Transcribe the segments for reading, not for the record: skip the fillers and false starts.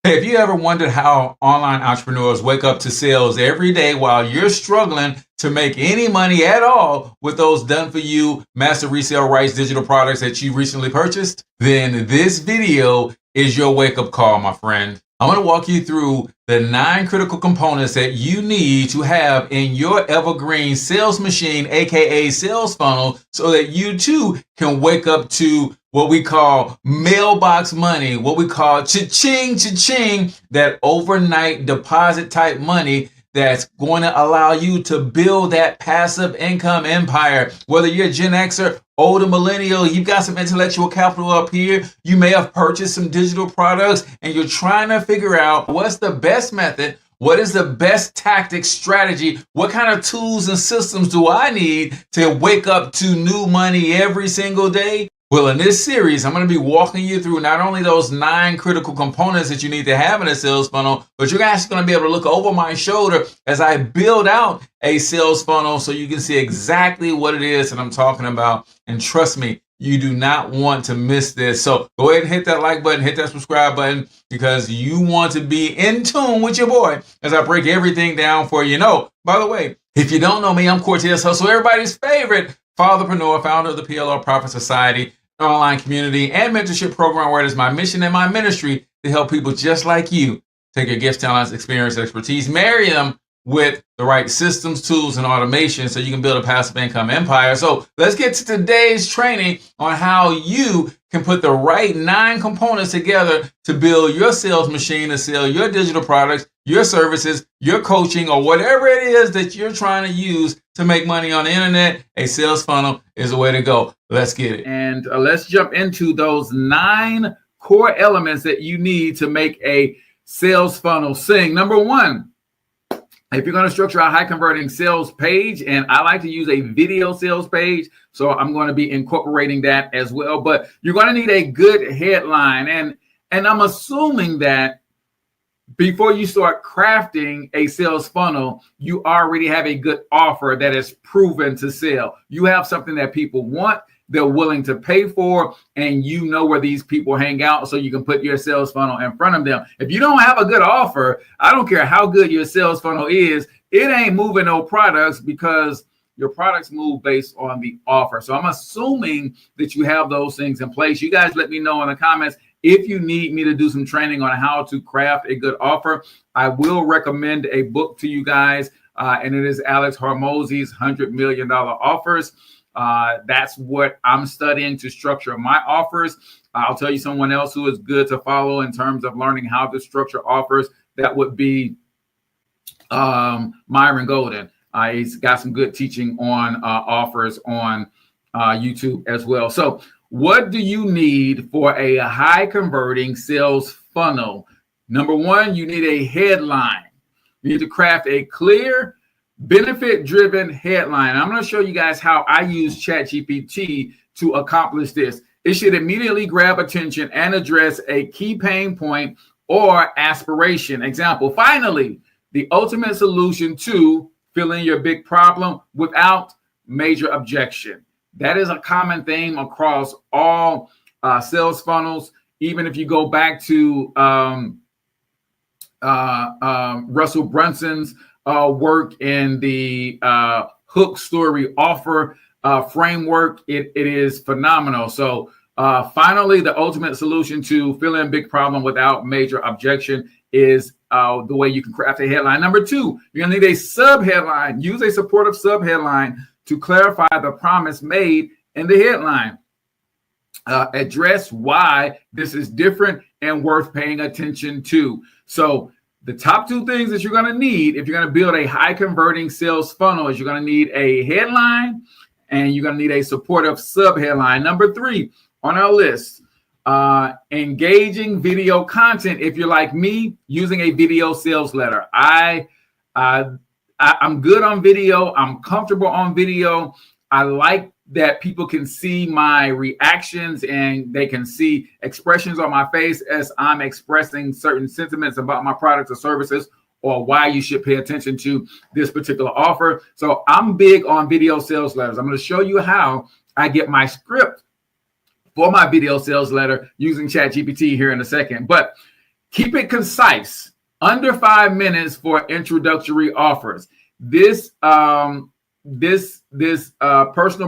Hey, if you ever wondered how online entrepreneurs wake up to sales every day while you're struggling to make any money at all with those done for you Master Resell Rights digital products that you recently purchased, then this video is your wake up call, my friend. I'm going to walk you through the 9 critical components that you need to have in your evergreen sales machine, aka sales funnel, so that you too can wake up to what we call mailbox money, what we call cha-ching, cha-ching, that overnight deposit type money that's going to allow you to build that passive income empire. Whether you're a Gen Xer, older millennial, you've got some intellectual capital up here, you may have purchased some digital products and you're trying to figure out what's the best method, what is the best tactic strategy, what kind of tools and systems do I need to wake up to new money every single day? Well, in this series, I'm going to be walking you through not only those 9 critical components that you need to have in a sales funnel, but you're actually going to be able to look over my shoulder as I build out a sales funnel so you can see exactly what it is that I'm talking about. And trust me, you do not want to miss this. So go ahead and hit that like button, hit that subscribe button, because you want to be in tune with your boy as I break everything down for you. By the way, if you don't know me, I'm Cortez Hustle, everybody's favorite fatherpreneur, founder of the PLR Profit Society, online community and mentorship program, where it is my mission and my ministry to help people just like you take your gifts, talents, experience, expertise, marry them with the right systems, tools, and automation so you can build a passive income empire. So let's get to today's training on how you can put the right 9 components together to build your sales machine to sell your digital products, your services, your coaching, or whatever it is that you're trying to use to make money on the internet. A sales funnel is the way to go. Let's get it. And let's jump into those 9 core elements that you need to make a sales funnel sing. Number 1, if you're going to structure a high converting sales page, and I like to use a video sales page, so I'm going to be incorporating that as well, but you're going to need a good headline. And I'm assuming that before you start crafting a sales funnel, you already have a good offer that is proven to sell. You have something that people want, they're willing to pay for, and you know where these people hang out, so you can put your sales funnel in front of them. If you don't have a good offer, I don't care how good your sales funnel is, it ain't moving no products, because your products move based on the offer. So I'm assuming that you have those things in place. You guys let me know in the comments if you need me to do some training on how to craft a good offer. I will recommend a book to you guys, and it is Alex Hormozy's $100 Million Offers. That's what I'm studying to structure my offers. I'll tell you someone else who is good to follow in terms of learning how to structure offers. That would be Myron Golden. He's got some good teaching on offers on YouTube as well. So what do you need for a high converting sales funnel? Number 1, you need a headline. You need to craft a clear, benefit-driven headline. I'm going to show you guys how I use ChatGPT to accomplish this. It should immediately grab attention and address a key pain point or aspiration. Example, finally, the ultimate solution to filling your big problem without major objection. That is a common theme across all sales funnels. Even if you go back to Russell Brunson's work in the hook story offer framework, it is phenomenal. So finally, the ultimate solution to fill in big problem without major objection is the way you can craft a headline. Number 2, you're gonna need a sub headline. Use a supportive sub headline to clarify the promise made in the headline. Address why this is different and worth paying attention to. So the top 2 things that you're going to need if you're going to build a high converting sales funnel is you're going to need a headline and you're going to need a supportive sub headline. Number 3 on our list, engaging video content. If you're like me, using a video sales letter. I'm good on video. I'm comfortable on video. I like that people can see my reactions and they can see expressions on my face as I'm expressing certain sentiments about my products or services, or why you should pay attention to this particular offer. So I'm big on video sales letters. I'm going to show you how I get my script for my video sales letter using ChatGPT here in a second. But Keep it concise, under 5 minutes for introductory offers. This personal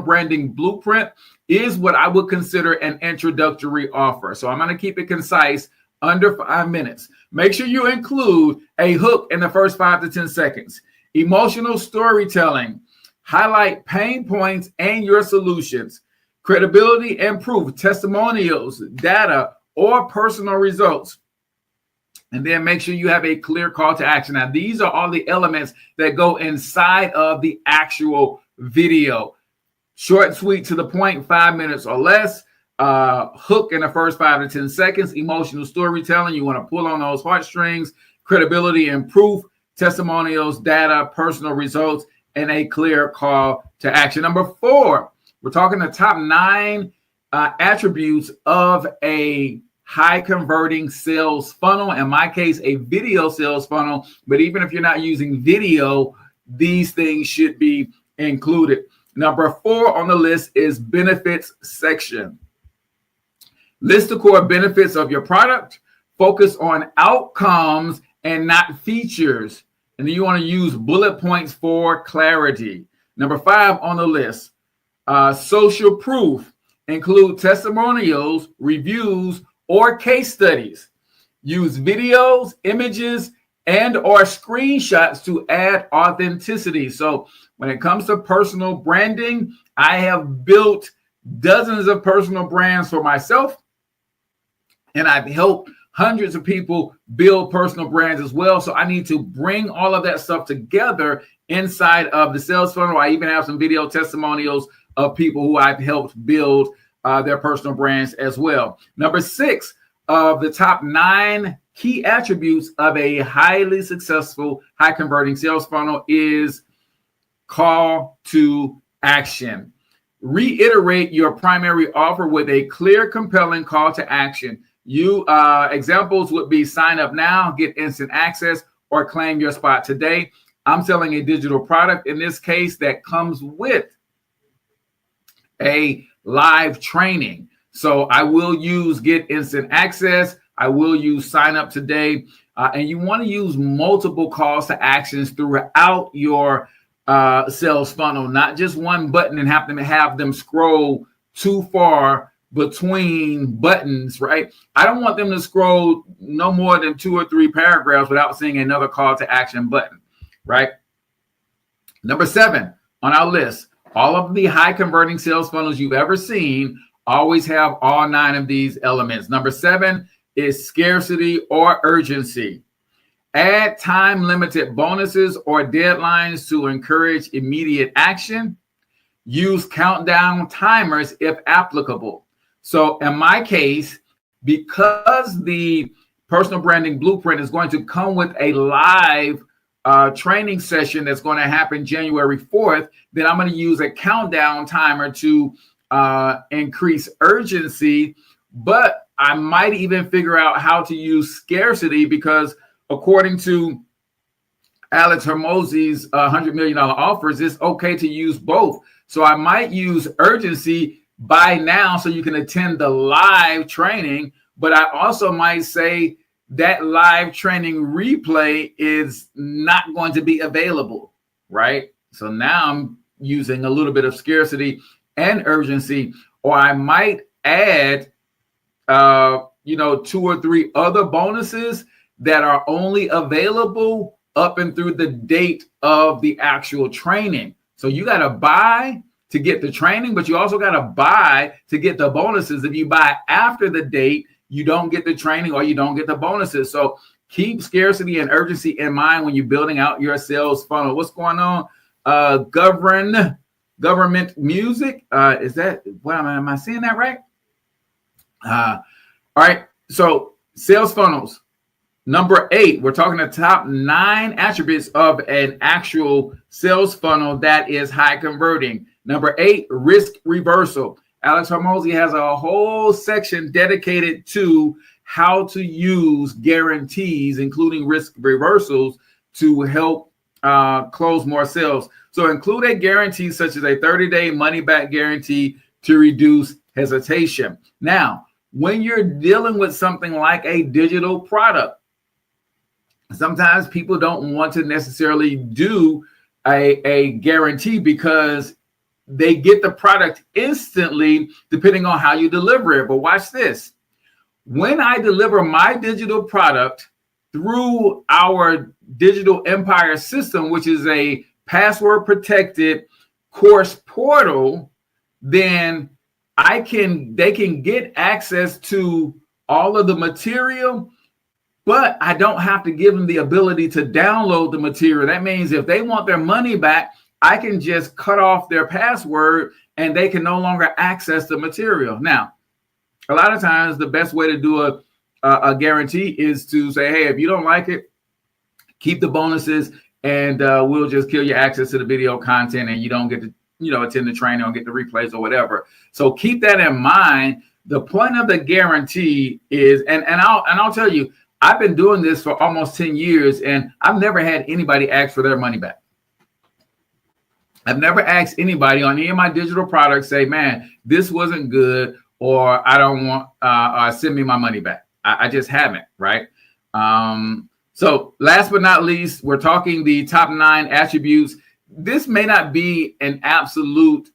branding blueprint is what I would consider an introductory offer. So I'm going to keep it concise, under 5 minutes. Make sure you include a hook in the first 5 to 10 seconds. Emotional storytelling. Highlight pain points and your solutions. Credibility and proof, testimonials, data, or personal results. And then make sure you have a clear call to action. Now, these are all the elements that go inside of the actual video. Short and sweet, to the point, 5 minutes or less. Hook in the first 5 to 10 seconds. Emotional storytelling. You want to pull on those heartstrings. Credibility and proof, testimonials, data, personal results, and a clear call to action. Number 4, we're talking the top 9 attributes of a high converting sales funnel. In my case, a video sales funnel. But even if you're not using video, these things should be included. Number 4 on the list is benefits section. List the core benefits of your product. Focus on outcomes and not features. And then you want to use bullet points for clarity. Number 5 on the list, social proof. Include testimonials, reviews, or case studies. Use videos, images, and or screenshots to add authenticity. So when it comes to personal branding, I have built dozens of personal brands for myself, and I've helped hundreds of people build personal brands as well. So I need to bring all of that stuff together inside of the sales funnel. I even have some video testimonials of people who I've helped build their personal brands as well. Number 6 of the top 9 key attributes of a highly successful, high converting sales funnel is call to action. Reiterate your primary offer with a clear, compelling call to action. Examples would be sign up now, get instant access, or claim your spot today. I'm selling a digital product in this case that comes with a live training. So I will use get instant access. I will use sign up today. And you want to use multiple calls to actions throughout your sales funnel, not just one button and have them scroll too far between buttons, right? I don't want them to scroll no more than 2 or 3 paragraphs without seeing another call to action button, right? Number 7 on our list, all of the high converting sales funnels you've ever seen always have all 9 of these elements. Number 7 is scarcity or urgency. Add time limited bonuses or deadlines to encourage immediate action. Use countdown timers if applicable. So in my case, because the personal branding blueprint is going to come with a live training session that's going to happen January 4th, then I'm going to use a countdown timer to increase urgency. But I might even figure out how to use scarcity, because according to Alex Hormozi's $100 million offers, it's okay to use both. So I might use urgency by now so you can attend the live training, but I also might say that live training replay is not going to be available, right? So now I'm using a little bit of scarcity and urgency, or I might add 2 or 3 other bonuses that are only available up and through the date of the actual training. So you got to buy to get the training, but you also got to buy to get the bonuses. If you buy after the date, you don't get the training or you don't get the bonuses. So keep scarcity and urgency in mind when you're building out your sales funnel. What's going on? Government music. Is that, am I seeing that right? All right. So sales funnels. Number 8, we're talking the top 9 attributes of an actual sales funnel that is high converting. Number 8, risk reversal. Alex Hormozi has a whole section dedicated to how to use guarantees, including risk reversals, to help close more sales. So include a guarantee such as a 30-day money-back guarantee to reduce hesitation. Now, when you're dealing with something like a digital product, sometimes people don't want to necessarily do a guarantee because they get the product instantly depending on how you deliver it. But watch this. When I deliver my digital product through our Digital Empire system, which is a password protected course portal, then they can get access to all of the material, but I don't have to give them the ability to download the material. That means if they want their money back, I can just cut off their password and they can no longer access the material. Now, a lot of times the best way to do a guarantee is to say, hey, if you don't like it, keep the bonuses and we'll just kill your access to the video content and you don't get to attend the training or get the replays or whatever. So keep that in mind. The point of the guarantee is, and I'll tell you, I've been doing this for almost 10 years and I've never had anybody ask for their money back. I've never asked anybody on any of my digital products, say, man, this wasn't good, or I don't want, send me my money back. I just haven't, right? So last but not least, we're talking the top 9 attributes. This may not be an absolute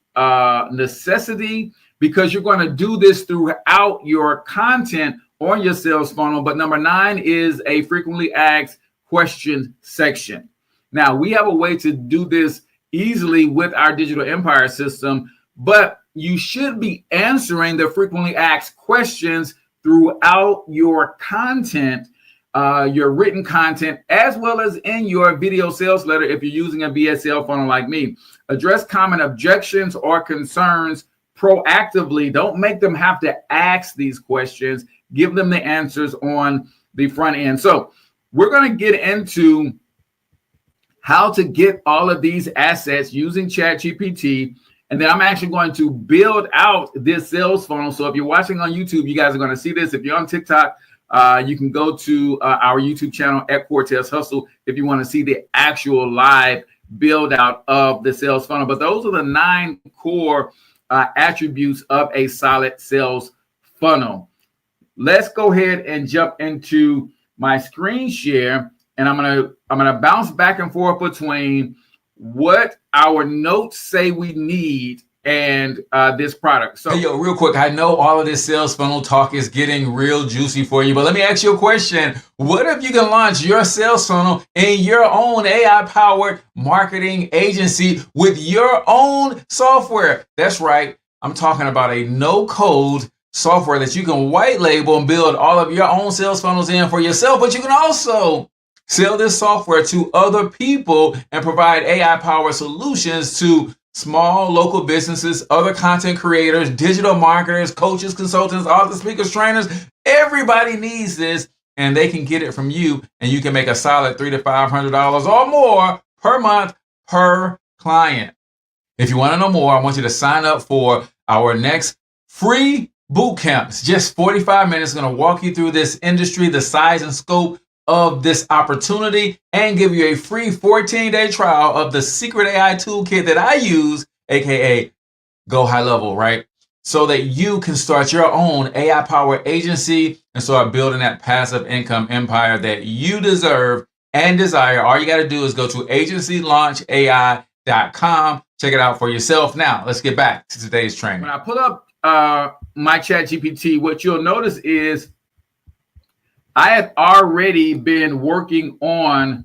necessity because you're going to do this throughout your content on your sales funnel. But number 9 is a frequently asked question section. Now, we have a way to do this easily with our Digital Empire system, but you should be answering the frequently asked questions throughout your content, your written content, as well as in your video sales letter if you're using a BSL funnel like me. Address common objections or concerns proactively. Don't make them have to ask these questions. Give them the answers on the front end. So we're going to get into how to get all of these assets using ChatGPT. And then I'm actually going to build out this sales funnel. So if you're watching on YouTube, you guys are going to see this. If you're on TikTok, you can go to our YouTube channel at Cortez Hustle if you want to see the actual live build out of the sales funnel. But those are the 9 core attributes of a solid sales funnel. Let's go ahead and jump into my screen share. And I'm gonna bounce back and forth between what our notes say we need and this product. So, hey, yo, real quick, I know all of this sales funnel talk is getting real juicy for you, but let me ask you a question. What if you can launch your sales funnel in your own AI-powered marketing agency with your own software? That's right. I'm talking about a no-code software that you can white label and build all of your own sales funnels in for yourself, but you can also sell this software to other people and provide AI-powered solutions to small local businesses, other content creators, digital marketers, coaches, consultants, authors, speakers, trainers. Everybody needs this, and they can get it from you, and you can make a solid $300 to $500 or more per month per client. If you want to know more, I want you to sign up for our next free bootcamp. It's just 45 minutes. It's going to walk you through this industry, the size and scope of this opportunity, and give you a free 14-day trial of the secret AI toolkit that I use, aka Go HighLevel, right? So that you can start your own AI-powered agency and start building that passive income empire that you deserve and desire. All you got to do is go to agencylaunchai.com. Check it out for yourself. Now, let's get back to today's training. When I pull up my ChatGPT, what you'll notice is I had already been working on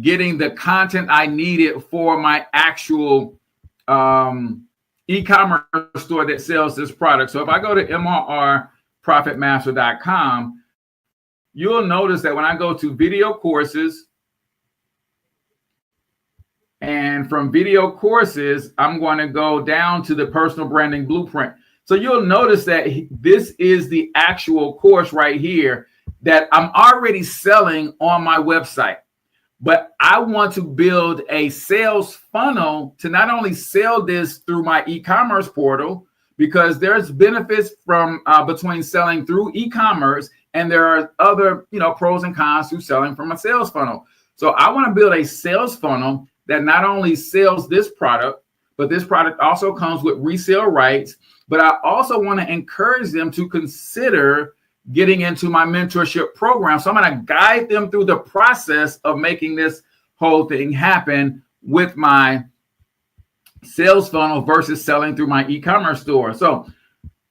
getting the content I needed for my actual e-commerce store that sells this product. So if I go to mrrprofitmaster.com, you'll notice that when I go to video courses, and from video courses, I'm going to go down to the personal branding blueprint. So you'll notice that this is the actual course right here that I'm already selling on my website. But I want to build a sales funnel to not only sell this through my e-commerce portal, because there's benefits from between selling through e-commerce, and there are other pros and cons to selling from a sales funnel. So I want to build a sales funnel that not only sells this product, but this product also comes with resale rights. But I also want to encourage them to consider getting into my mentorship program. So I'm going to guide them through the process of making this whole thing happen with my sales funnel versus selling through my e-commerce store. So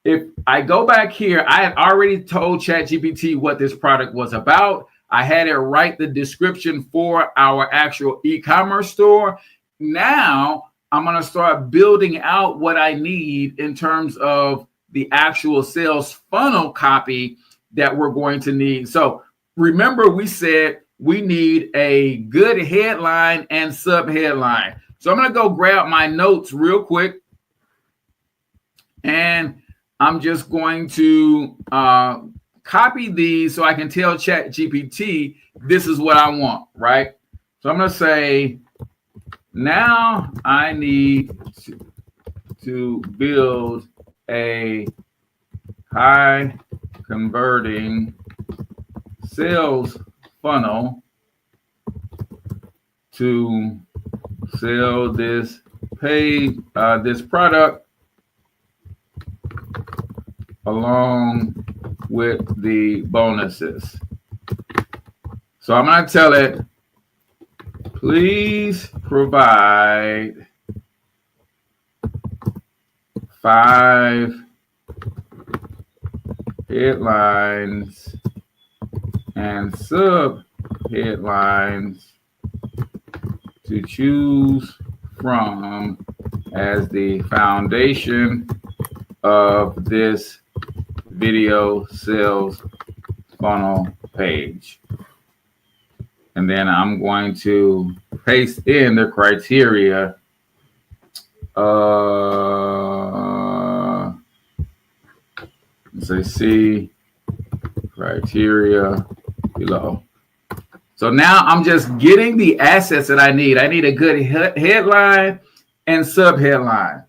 if I go back here, I had already told ChatGPT what this product was about. I had it write the description for our actual e-commerce store. Now I'm going to start building out what I need in terms of the actual sales funnel copy that we're going to need. So remember, we said we need a good headline and sub-headline. So I'm going to go grab my notes real quick, and I'm just going to copy these so I can tell ChatGPT this is what I want, right? So I'm going to say, now I need to build a high converting sales funnel to sell this this product along with the bonuses. So I'm going to tell it, please provide 5 headlines and sub headlines to choose from as the foundation of this video sales funnel page. And then I'm going to paste in the criteria. Let's see criteria below. So now I'm just getting the assets that I need. I need a good headline and sub-headline.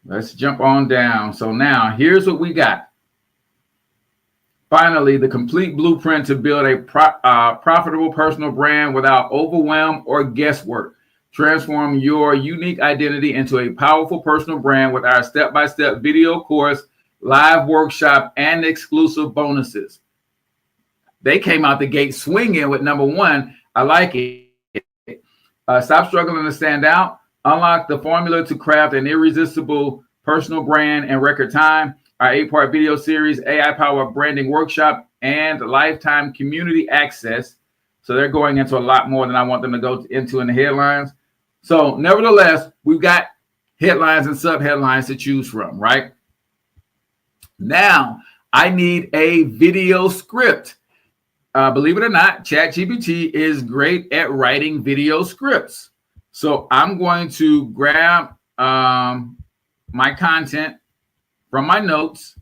Let's jump on down. So now here's what we got. Finally, the complete blueprint to build a profitable personal brand without overwhelm or guesswork. Transform your unique identity into a powerful personal brand with our step-by-step video course, live workshop, and exclusive bonuses. They came out the gate swinging with number 1. I like it. Stop struggling to stand out. Unlock the formula to craft an irresistible personal brand in record time. Our 8-part video series, AI-powered branding workshop, and lifetime community access. So they're going into a lot more than I want them to go into in the headlines. So nevertheless, we've got headlines and sub-headlines to choose from, right? Now, I need a video script. Believe it or not, ChatGPT is great at writing video scripts. So I'm going to grab my content from my notes,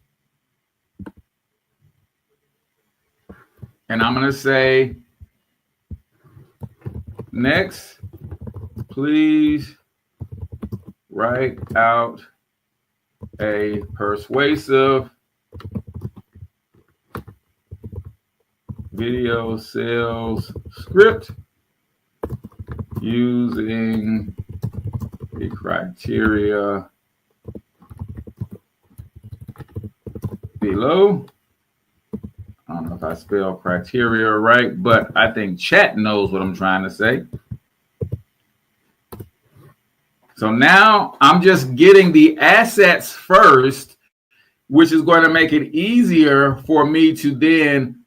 and I'm going to say, next, please write out a persuasive video sales script using the criteria below. I don't know if I spell criteria right, but I think chat knows what I'm trying to say. So now I'm just getting the assets first, which is going to make it easier for me to then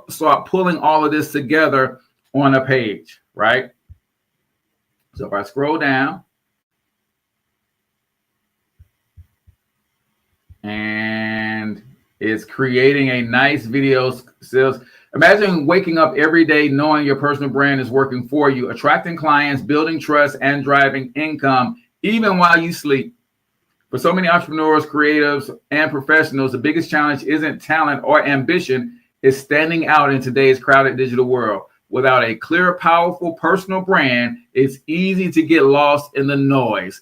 start pulling all of this together on a page, right? So if I scroll down, and it's creating a nice video sales. Imagine waking up every day knowing your personal brand is working for you, attracting clients, building trust, and driving income, even while you sleep. For so many entrepreneurs, creatives, and professionals, the biggest challenge isn't talent or ambition, it's standing out in today's crowded digital world. Without a clear, powerful personal brand, it's easy to get lost in the noise.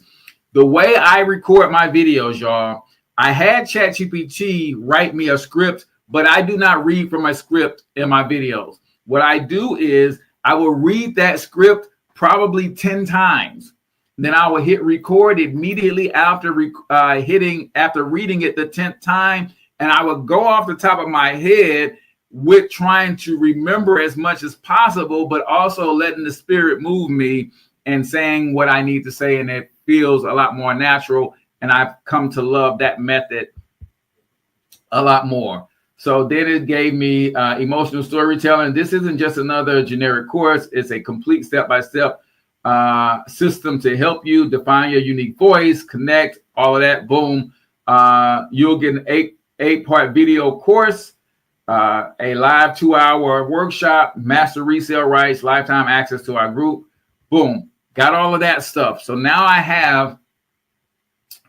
The way I record my videos, y'all, I had ChatGPT write me a script, but I do not read from a script in my videos. What I do is I will read that script probably 10 times. Then I will hit record immediately after reading it the 10th time. And I will go off the top of my head with trying to remember as much as possible, but also letting the spirit move me and saying what I need to say. And it feels a lot more natural. And I've come to love that method a lot more. So then it gave me emotional storytelling. This isn't just another generic course. It's a complete step-by-step system to help you define your unique voice, connect, all of that. Boom. You'll get an eight-part video course, a live 2-hour workshop, Master Resell Rights, lifetime access to our group. Boom. Got all of that stuff. So now I have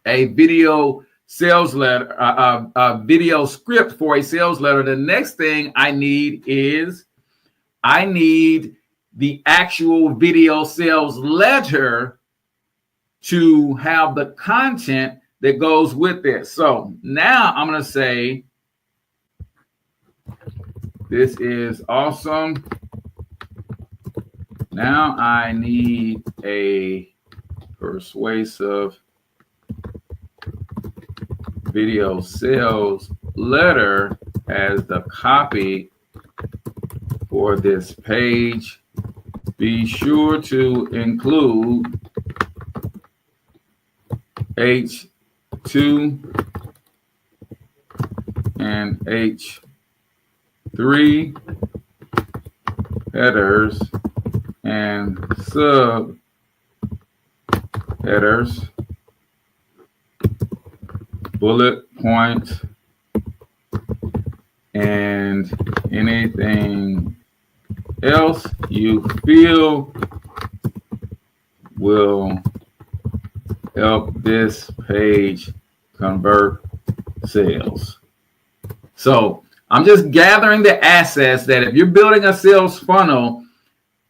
a video sales letter, a video script for a sales letter. The next thing I need is the actual video sales letter to have the content that goes with this. So now I'm going to say, this is awesome. Now I need a persuasive video sales letter as the copy for this page. Be sure to include H2 and H3 headers and sub headers, bullet points, and anything else you feel will help this page convert sales. So I'm just gathering the assets that if you're building a sales funnel,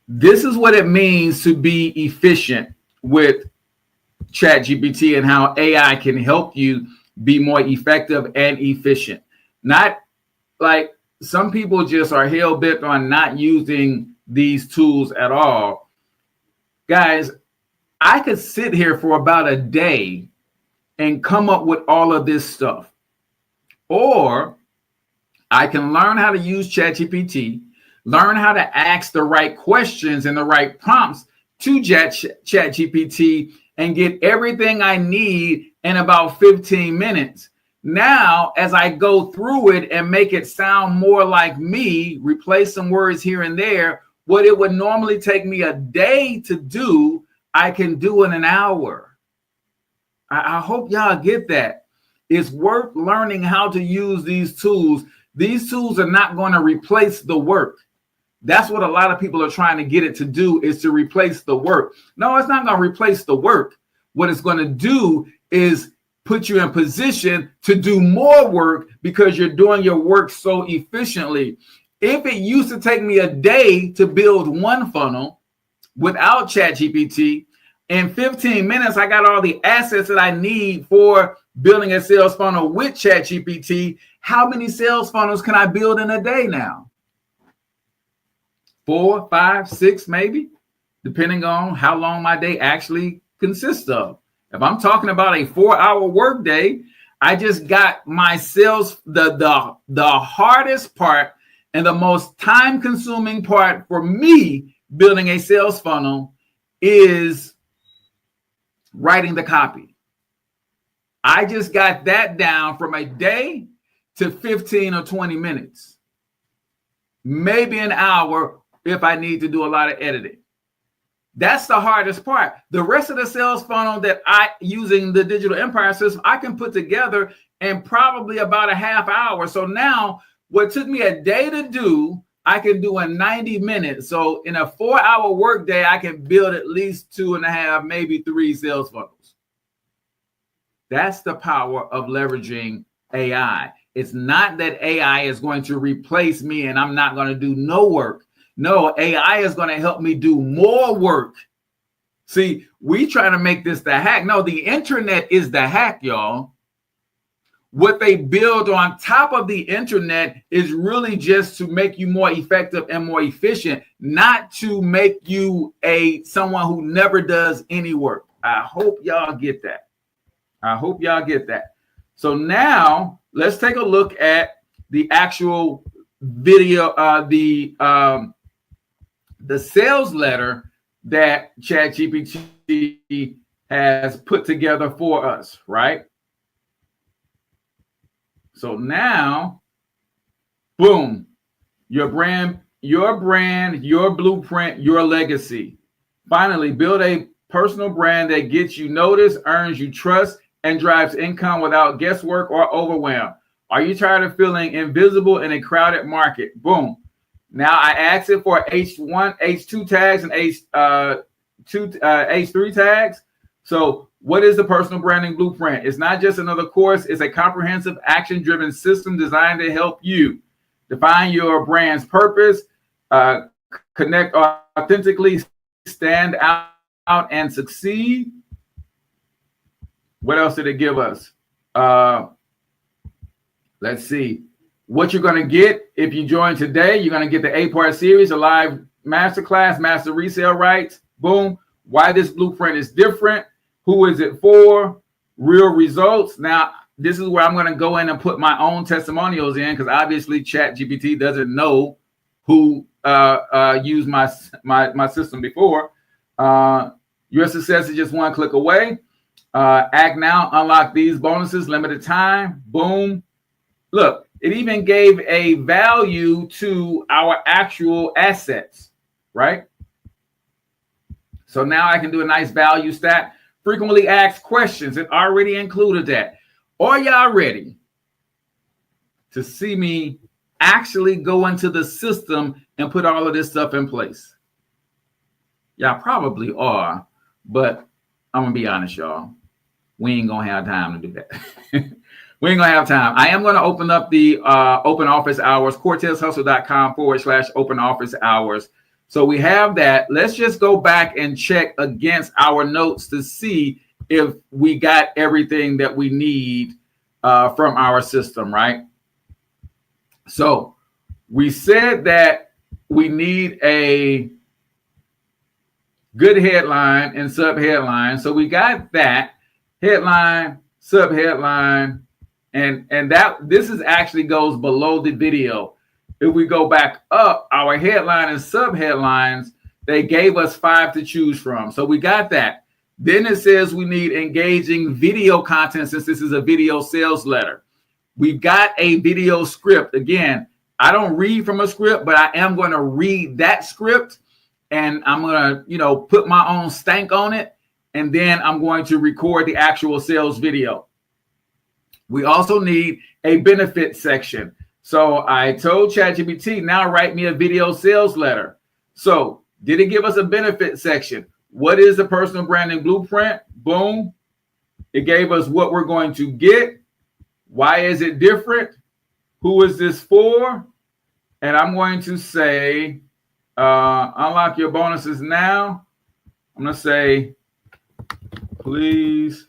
this is what it means to be efficient with ChatGPT and how AI can help you be more effective and efficient. Not like some people just are hell-bent on not using these tools at all. Guys, I could sit here for about a day and come up with all of this stuff. Or I can learn how to use ChatGPT, learn how to ask the right questions and the right prompts to ChatGPT and get everything I need in about 15 minutes. Now, as I go through it and make it sound more like me, replace some words here and there, what it would normally take me a day to do, I can do in an hour. I hope y'all get that. It's worth learning how to use these tools. These tools are not going to replace the work. That's what a lot of people are trying to get it to do, is to replace the work. No, it's not going to replace the work. What it's going to do is put you in position to do more work because you're doing your work so efficiently. If it used to take me a day to build one funnel without ChatGPT, in 15 minutes, I got all the assets that I need for building a sales funnel with ChatGPT. How many sales funnels can I build in a day now? 4, 5, 6, maybe, depending on how long my day actually consists of. If I'm talking about a 4-hour workday, I just got my sales, the hardest part and the most time-consuming part for me building a sales funnel is writing the copy. I just got that down from a day to 15 or 20 minutes, maybe an hour if I need to do a lot of editing. That's the hardest part. The rest of the sales funnel that using the Digital Empire system, I can put together in probably about a half hour. So now what took me a day to do, I can do in 90 minutes. So in a 4-hour workday, I can build at least 2.5, maybe 3 sales funnels. That's the power of leveraging AI. It's not that AI is going to replace me and I'm not going to do no work. No, AI is going to help me do more work. See, we try to make this the hack. No, the internet is the hack, y'all. what they build on top of the internet is really just to make you more effective and more efficient, not to make you someone who never does any work. I hope y'all get that. I hope y'all get that. So now let's take a look at the actual video, the sales letter that ChatGPT has put together for us, right? So now, boom, your brand, your blueprint, your legacy. Finally, build a personal brand that gets you noticed, earns you trust, and drives income without guesswork or overwhelm. Are you tired of feeling invisible in a crowded market? Boom. Now I asked it for H1, H2 tags and H3 tags. So what is the personal branding blueprint? It's not just another course. It's a comprehensive, action-driven system designed to help you define your brand's purpose, connect authentically, stand out, and succeed. What else did it give us? Let's see. What you're going to get if you join today, you're going to get the 8-part series, a live masterclass, Master Resell Rights. Boom. Why this blueprint is different. Who is it for? Real results. Now, this is where I'm going to go in and put my own testimonials in, because obviously ChatGPT doesn't know who used my system before. Your success is just one click away. Act now, unlock these bonuses, limited time. Boom. Look, it even gave a value to our actual assets, right? So now I can do a nice value stat. Frequently asked questions. It already included that. Are y'all ready to see me actually go into the system and put all of this stuff in place? Y'all probably are, but I'm going to be honest, y'all. We ain't going to have time to do that. We ain't going to have time. I am going to open up the open office hours, CortezHustle.com/open office hours. So we have that. Let's just go back and check against our notes to see if we got everything that we need from our system, right? So we said that we need a good headline and sub-headline. So we got that headline, sub-headline, and that this is actually goes below the video. If we go back up, our headline and sub-headlines, they gave us 5 to choose from. So we got that. Then it says we need engaging video content, since this is a video sales letter. We've got a video script. Again, I don't read from a script, but I am going to read that script, and I'm going to, put my own stank on it, and then I'm going to record the actual sales video. We also need a benefit section. So I told ChatGPT, now write me a video sales letter. So did it give us a benefit section? What is the personal branding blueprint? Boom. It gave us what we're going to get. Why is it different? Who is this for? And I'm going to say, unlock your bonuses now. I'm going to say, please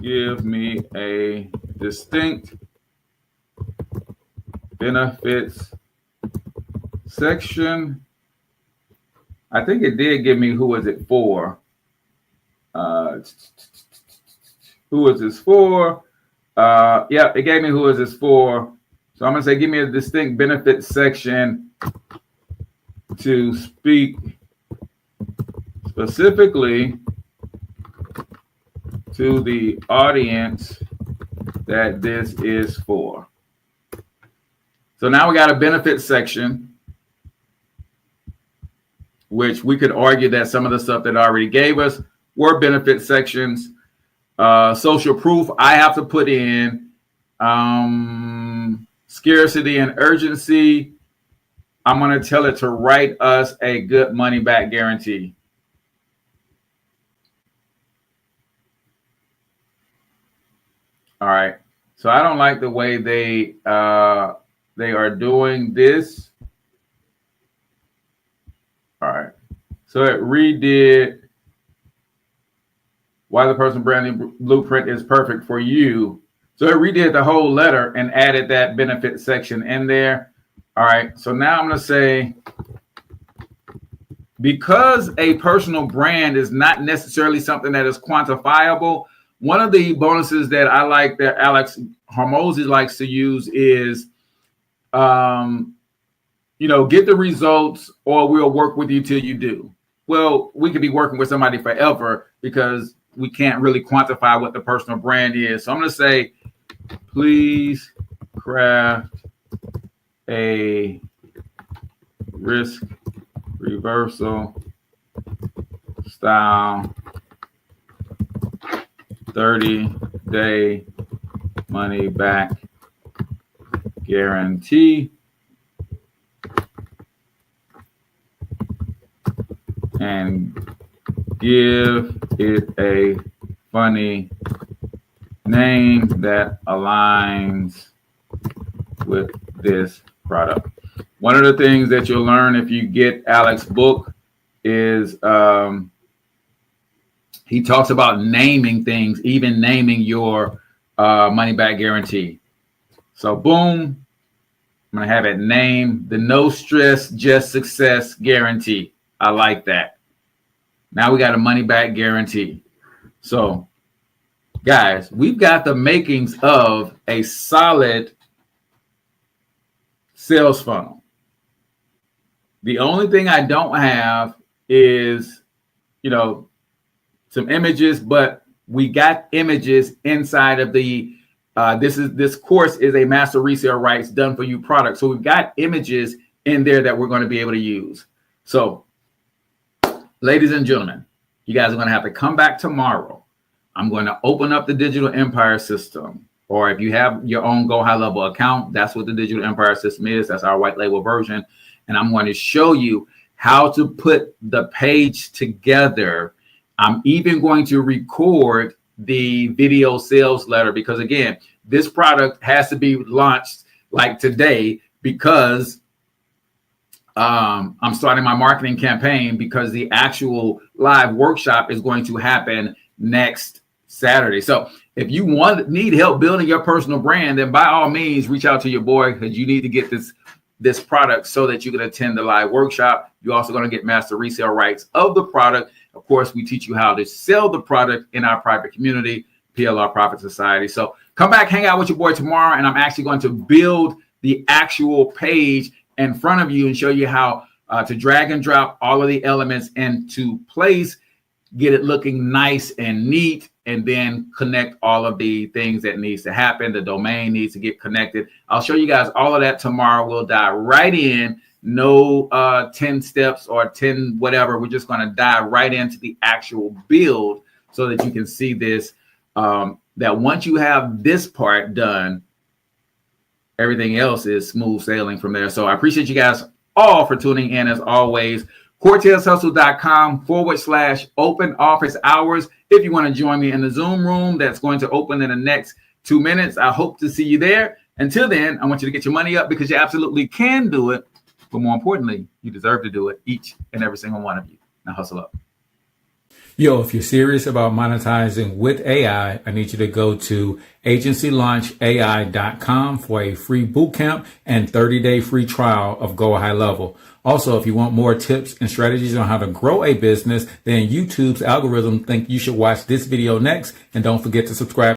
give me a distinct benefits section. I think it did give me who is it for. Who is this for? Yeah, it gave me who is this for. So I'm going to say, give me a distinct benefits section to speak specifically to the audience that this is for. So now we got a benefits section, which we could argue that some of the stuff that I already gave us were benefit sections. Social proof, I have to put in scarcity and urgency. I'm going to tell it to write us a good money back guarantee. All right. So I don't like the way they are doing this. All right. So it redid why the personal branding blueprint is perfect for you. So it redid the whole letter and added that benefit section in there. All right. So now I'm going to say, because a personal brand is not necessarily something that is quantifiable, one of the bonuses that I like that Alex Hormozy likes to use is, get the results or we'll work with you till you do. Well, we could be working with somebody forever because we can't really quantify what the personal brand is. So I'm going to say, please craft a risk reversal style 30-day money back guarantee and give it a funny name that aligns with this product. One of the things that you'll learn if you get Alex's book is he talks about naming things, even naming your money back guarantee. So boom, I'm going to have it named the No Stress, Just Success Guarantee. I like that. Now we got a money back guarantee. So guys, we've got the makings of a solid sales funnel. The only thing I don't have is, some images, but we got images inside of the, this course is a Master Resell Rights done for you product. So we've got images in there that we're going to be able to use. So ladies and gentlemen, you guys are going to have to come back tomorrow. I'm going to open up the Digital Empire system, or if you have your own Go HighLevel account, that's what the Digital Empire system is. That's our white label version. And I'm going to show you how to put the page together. I'm even going to record the video sales letter because, again, this product has to be launched like today because I'm starting my marketing campaign because the actual live workshop is going to happen next Saturday. So if you need help building your personal brand, then by all means, reach out to your boy because you need to get this product so that you can attend the live workshop. You're also going to get Master Resell Rights of the product. Of course, we teach you how to sell the product in our private community, PLR Profit Society. So come back, hang out with your boy tomorrow, and I'm actually going to build the actual page in front of you and show you how to drag and drop all of the elements into place, get it looking nice and neat, and then connect all of the things that needs to happen. The domain needs to get connected. I'll show you guys all of that tomorrow. We'll dive right in. No 10 steps or 10 whatever. We're just going to dive right into the actual build so that you can see this, that once you have this part done, everything else is smooth sailing from there. So I appreciate you guys all for tuning in as always. CortezHustle.com/open office hours. If you want to join me in the Zoom room that's going to open in the next 2 minutes, I hope to see you there. Until then, I want you to get your money up because you absolutely can do it. But more importantly, you deserve to do it, each and every single one of you. Now hustle up. Yo, if you're serious about monetizing with AI, I need you to go to agencylaunchai.com for a free bootcamp and 30-day free trial of Go HighLevel. Also, if you want more tips and strategies on how to grow a business, then YouTube's algorithm think you should watch this video next. And don't forget to subscribe